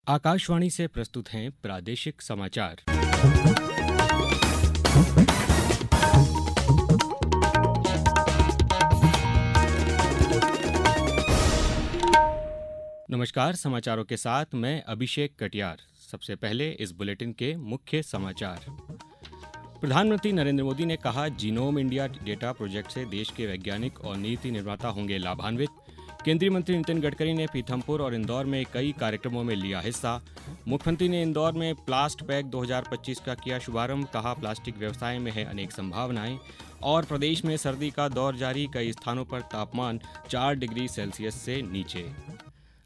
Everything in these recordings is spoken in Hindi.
आकाशवाणी से प्रस्तुत हैं प्रादेशिक समाचार। नमस्कार, समाचारों के साथ मैं अभिषेक कटियार। सबसे पहले इस बुलेटिन के मुख्य समाचार। प्रधानमंत्री नरेंद्र मोदी ने कहा, जीनोम इंडिया डेटा प्रोजेक्ट से देश के वैज्ञानिक और नीति निर्माता होंगे लाभान्वित। केंद्रीय मंत्री नितिन गडकरी ने पीथमपुर और इंदौर में कई कार्यक्रमों में लिया हिस्सा। मुख्यमंत्री ने इंदौर में प्लास्ट पैक 2025 का किया शुभारंभ। कहा, प्लास्टिक व्यवसाय में है अनेक संभावनाएं। और प्रदेश में सर्दी का दौर जारी, कई स्थानों पर तापमान 4 डिग्री सेल्सियस से नीचे।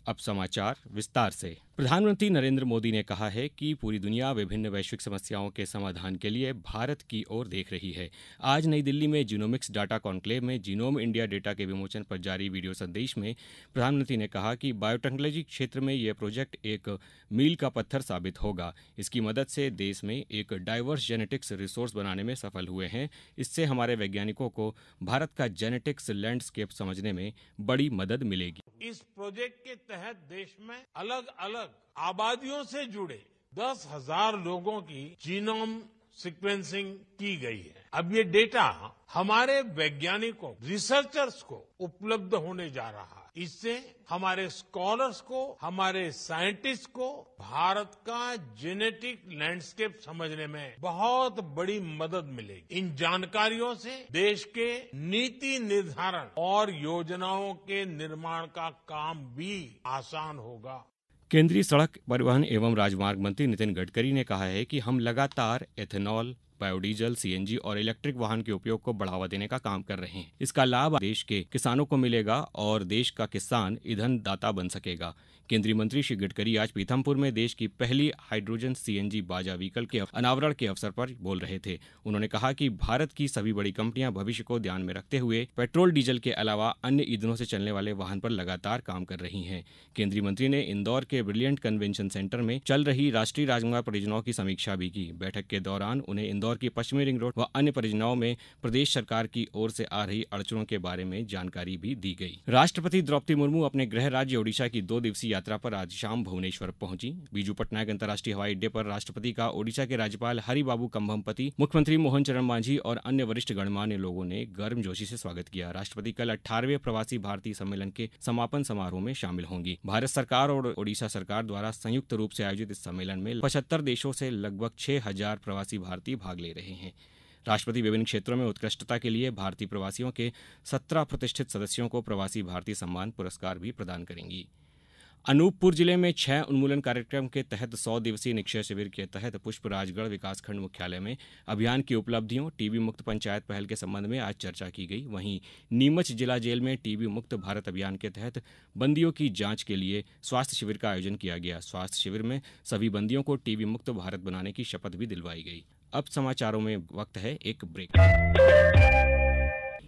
अब समाचार विस्तार से। प्रधानमंत्री नरेंद्र मोदी ने कहा है कि पूरी दुनिया विभिन्न वैश्विक समस्याओं के समाधान के लिए भारत की ओर देख रही है। आज नई दिल्ली में जीनोमिक्स डाटा कॉन्क्लेव में जीनोम इंडिया डेटा के विमोचन पर जारी वीडियो संदेश में प्रधानमंत्री ने कहा कि बायोटेक्नोलॉजी क्षेत्र में यह प्रोजेक्ट एक मील का पत्थर साबित होगा। इसकी मदद से देश में एक डाइवर्स जेनेटिक्स रिसोर्स बनाने में सफल हुए हैं। इससे हमारे वैज्ञानिकों को भारत का जेनेटिक्स लैंडस्केप समझने में बड़ी मदद मिलेगी। इस प्रोजेक्ट के तहत देश में अलग अलग आबादियों से जुड़े 10,000 लोगों की जीनोम सीक्वेंसिंग की गई है। अब ये डेटा हमारे वैज्ञानिकों, रिसर्चर्स को उपलब्ध होने जा रहा है। इससे हमारे स्कॉलर्स को, हमारे साइंटिस्ट को भारत का जेनेटिक लैंडस्केप समझने में बहुत बड़ी मदद मिलेगी। इन जानकारियों से देश के नीति निर्धारण और योजनाओं के निर्माण का काम भी आसान होगा। केंद्रीय सड़क परिवहन एवं राजमार्ग मंत्री नितिन गडकरी ने कहा है कि हम लगातार एथेनॉल, बायोडीजल, सीएनजी और इलेक्ट्रिक वाहन के उपयोग को बढ़ावा देने का काम कर रहे हैं। इसका लाभ देश के किसानों को मिलेगा और देश का किसान ईंधन दाता बन सकेगा। केंद्रीय मंत्री श्री गडकरी आज पीथमपुर में देश की पहली हाइड्रोजन सीएनजी बाजा व्हीकल के अनावरण के अवसर पर बोल रहे थे। उन्होंने कहा कि भारत की सभी बड़ी कंपनियां भविष्य को ध्यान में रखते हुए पेट्रोल डीजल के अलावा अन्य ईंधनों से चलने वाले वाहन पर लगातार काम कर रही हैं। केंद्रीय मंत्री ने इंदौर के ब्रिलियंट कन्वेंशन सेंटर में चल रही राष्ट्रीय राजमार्ग परियोजनाओं की समीक्षा भी की। बैठक के दौरान उन्हें इंदौर की पश्चिमी रिंग रोड व अन्य परियोजनाओं में प्रदेश सरकार की ओर से आ रही अड़चनों के बारे में जानकारी भी दी गई। राष्ट्रपति द्रौपदी मुर्मू अपने गृह राज्य ओडिशा की 2 दिवसीय यात्रा पर आज शाम भुवनेश्वर पहुंची। बीजू पटनायक अंतर्राष्ट्रीय हवाई अड्डे पर राष्ट्रपति का ओडिशा के राज्यपाल हरिबाबू कंभमपति, मुख्यमंत्री मोहन चरण मांझी और अन्य वरिष्ठ गणमान्य लोगों ने गर्मजोशी से स्वागत किया। राष्ट्रपति कल 18वें प्रवासी भारतीय सम्मेलन के समापन समारोह में शामिल होंगी। भारत सरकार और ओडिशा सरकार द्वारा संयुक्त रूप से आयोजित इस सम्मेलन में 75 देशों से लगभग 6,000 प्रवासी भारतीय भाग ले रहे हैं। राष्ट्रपति विभिन्न क्षेत्रों में उत्कृष्टता के लिए भारतीय प्रवासियों के 17 प्रतिष्ठित सदस्यों को प्रवासी भारतीय सम्मान पुरस्कार भी प्रदान करेंगी। अनूपपुर जिले में 6 उन्मूलन कार्यक्रम के तहत 100 दिवसीय निक्षय शिविर के तहत पुष्पराजगढ़ विकासखंड मुख्यालय में अभियान की उपलब्धियों, टीबी मुक्त पंचायत पहल के संबंध में आज चर्चा की गई। वहीं नीमच जिला जेल में टीबी मुक्त भारत अभियान के तहत बंदियों की जांच के लिए स्वास्थ्य शिविर का आयोजन किया गया। स्वास्थ्य शिविर में सभी बंदियों को टीबी मुक्त भारत बनाने की शपथ भी दिलवाई गई। अब समाचारों में वक्त है एक ब्रेक।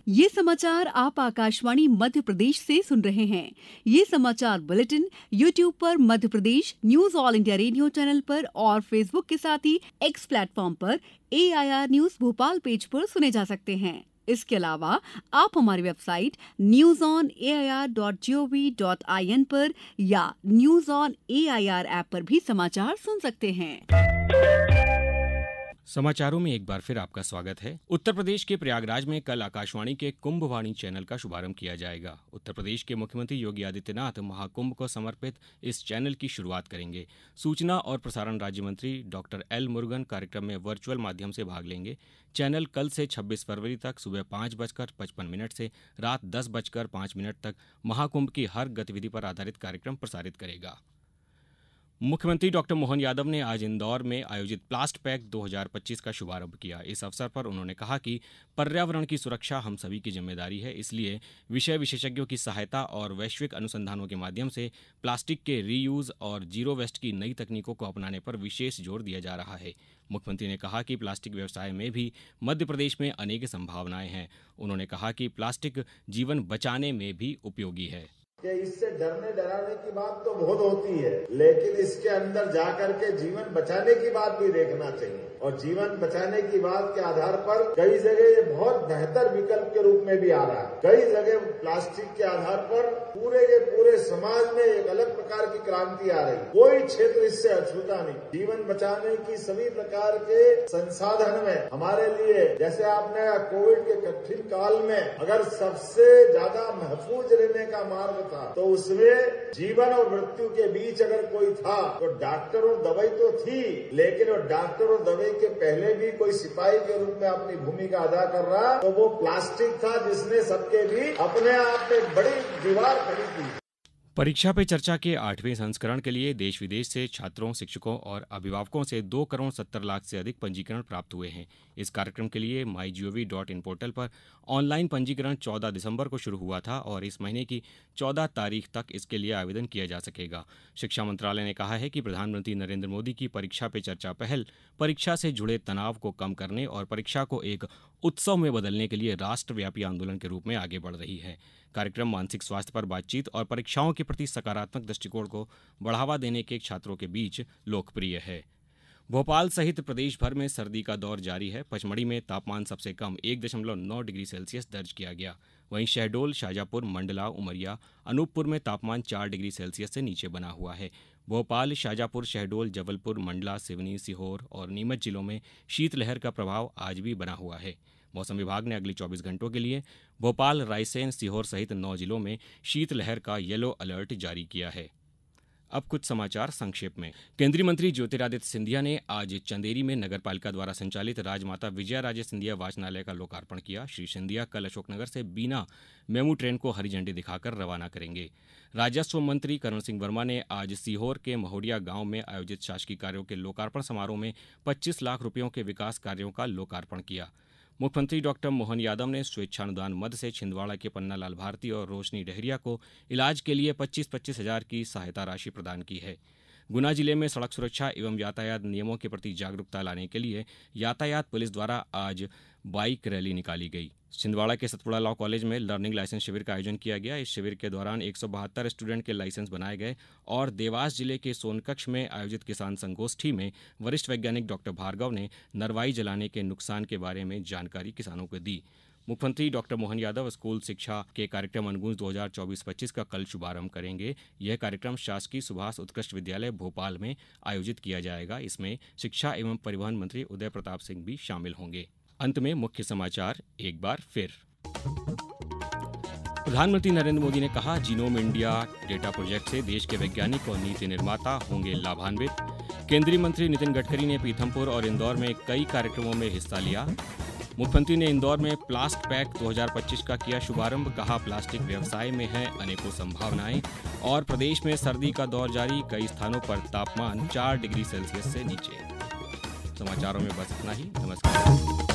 ये समाचार आप आकाशवाणी मध्य प्रदेश से सुन रहे हैं। ये समाचार बुलेटिन YouTube पर Madhya Pradesh news all India radio channel पर और फेसबुक के साथ ही X प्लेटफॉर्म पर AIR न्यूज भोपाल पेज पर सुने जा सकते हैं। इसके अलावा आप हमारी वेबसाइट newsonair.gov.in पर या न्यूज ऑन AIR ऐप पर भी समाचार सुन सकते हैं। समाचारों में एक बार फिर आपका स्वागत है। उत्तर प्रदेश के प्रयागराज में कल आकाशवाणी के कुंभवाणी चैनल का शुभारंभ किया जाएगा। उत्तर प्रदेश के मुख्यमंत्री योगी आदित्यनाथ महाकुंभ को समर्पित इस चैनल की शुरुआत करेंगे। सूचना और प्रसारण राज्य मंत्री डॉक्टर एल मुरुगन कार्यक्रम में वर्चुअल माध्यम से भाग लेंगे। चैनल कल से 26 फरवरी तक सुबह 5:55 से रात 10:05 तक महाकुंभ की हर गतिविधि पर आधारित कार्यक्रम प्रसारित करेगा। मुख्यमंत्री डॉक्टर मोहन यादव ने आज इंदौर में आयोजित प्लास्ट पैक 2025 का शुभारंभ किया। इस अवसर पर उन्होंने कहा कि पर्यावरण की सुरक्षा हम सभी की जिम्मेदारी है, इसलिए विषय विशेषज्ञों की सहायता और वैश्विक अनुसंधानों के माध्यम से प्लास्टिक के रीयूज और जीरो वेस्ट की नई तकनीकों को अपनाने पर विशेष जोर दिया जा रहा है। मुख्यमंत्री ने कहा कि प्लास्टिक व्यवसाय में भी मध्य प्रदेश में अनेक संभावनाएं हैं। उन्होंने कहा कि प्लास्टिक जीवन बचाने में भी उपयोगी है। कि इससे डरने डराने की बात तो बहुत होती है, लेकिन इसके अंदर जाकर के जीवन बचाने की बात भी देखना चाहिए। और जीवन बचाने की बात के आधार पर कई जगह ये बहुत बेहतर विकल्प के रूप में भी आ रहा है। कई जगह प्लास्टिक के आधार पर पूरे के पूरे समाज में एक अलग प्रकार की क्रांति आ रही, कोई क्षेत्र इससे अछूता नहीं। जीवन बचाने की सभी प्रकार के संसाधन में हमारे लिए, जैसे आपने कोविड के कठिन काल में अगर सबसे ज्यादा महफूज रहने का मार्ग था, तो उसमें जीवन और मृत्यु के बीच अगर कोई था तो डॉक्टर और दवाई तो थी, लेकिन वो डॉक्टर और दवाई के पहले भी कोई सिपाही के रूप में अपनी भूमिका अदा कर रहा, तो वो प्लास्टिक था जिसने सबके भी अपने आप में बड़ी दीवार खड़ी की। परीक्षा पे चर्चा के 8वें संस्करण के लिए देश विदेश से छात्रों, शिक्षकों और अभिभावकों से 2 करोड़ 70 लाख से अधिक पंजीकरण प्राप्त हुए हैं। इस कार्यक्रम के लिए mygov.in पोर्टल पर ऑनलाइन पंजीकरण 14 दिसंबर को शुरू हुआ था और इस महीने की 14 तारीख तक इसके लिए आवेदन किया जा सकेगा। शिक्षा मंत्रालय ने कहा है कि प्रधानमंत्री नरेंद्र मोदी की परीक्षा पे चर्चा पहल परीक्षा से जुड़े तनाव को कम करने और परीक्षा को एक उत्सव में बदलने के लिए राष्ट्रव्यापी आंदोलन के रूप में आगे बढ़ रही है। कार्यक्रम मानसिक स्वास्थ्य पर बातचीत और परीक्षाओं के प्रति सकारात्मक दृष्टिकोण को बढ़ावा देने के छात्रों के बीच लोकप्रिय है। भोपाल सहित प्रदेश भर में सर्दी का दौर जारी है। पचमढ़ी में तापमान सबसे कम 1.9 डिग्री सेल्सियस दर्ज किया गया। वहीं शहडोल, शाजापुर, मंडला, उमरिया, अनूपपुर में तापमान 4 डिग्री सेल्सियस से नीचे बना हुआ है। भोपाल, शाजापुर, शहडोल, जबलपुर, मंडला, सिवनी, सीहोर और नीमच जिलों में शीतलहर का प्रभाव आज भी बना हुआ है। मौसम विभाग ने अगले 24 घंटों के लिए भोपाल, रायसेन, सीहोर सहित 9 जिलों में शीतलहर का येलो अलर्ट जारी किया है। अब कुछ समाचार संक्षेप में। केंद्रीय मंत्री ज्योतिरादित्य सिंधिया ने आज चंदेरी में नगरपालिका द्वारा संचालित राजमाता विजया राजे सिंधिया वाचनालय का लोकार्पण किया। श्री सिंधिया कल अशोकनगर से बीना मेमू ट्रेन को हरी झंडी दिखाकर रवाना करेंगे। राजस्व मंत्री करण सिंह वर्मा ने आज सीहोर के महोडिया गांव में आयोजित शासकीय कार्यों के लोकार्पण समारोह में 25 लाख रुपयों के विकास कार्यों का लोकार्पण किया। मुख्यमंत्री डॉक्टर मोहन यादव ने स्वेच्छानुदान मद से छिंदवाड़ा के पन्ना लाल भारती और रोशनी डहरिया को इलाज के लिए 25-25 हजार की सहायता राशि प्रदान की है। गुना जिले में सड़क सुरक्षा एवं यातायात नियमों के प्रति जागरूकता लाने के लिए यातायात पुलिस द्वारा आज बाइक रैली निकाली गई। छिंदवाड़ा के सतपुड़ा लॉ कॉलेज में लर्निंग लाइसेंस शिविर का आयोजन किया गया। इस शिविर के दौरान 172 स्टूडेंट के लाइसेंस बनाए गए और देवास जिले के सोनकच्छ में आयोजित किसान संगोष्ठी में वरिष्ठ वैज्ञानिक डॉक्टर भार्गव ने नरवाई जलाने के नुकसान के बारे में जानकारी किसानों को दी। मुख्यमंत्री डॉक्टर मोहन यादव स्कूल शिक्षा के कार्यक्रम अनुगूंज 2024-25 का कल शुभारंभ करेंगे। यह कार्यक्रम शासकीय सुभाष उत्कृष्ट विद्यालय भोपाल में आयोजित किया जाएगा। इसमें शिक्षा एवं परिवहन मंत्री उदय प्रताप सिंह भी शामिल होंगे। अंत में मुख्य समाचार एक बार फिर। प्रधानमंत्री नरेंद्र मोदी ने कहा, जीनोम इंडिया डेटा प्रोजेक्ट से देश के वैज्ञानिक और नीति निर्माता होंगे लाभान्वित। केंद्रीय मंत्री नितिन गडकरी ने पीथमपुर और इंदौर में कई कार्यक्रमों में हिस्सा लिया। मुख्यमंत्री ने इंदौर में प्लास्ट पैक 2025 का किया शुभारंभ। कहा, प्लास्टिक व्यवसाय में है अनेकों संभावनाएं। और प्रदेश में सर्दी का दौर जारी, कई स्थानों पर तापमान 4 डिग्री सेल्सियस से नीचे। समाचारों में बस इतना ही। नमस्कार।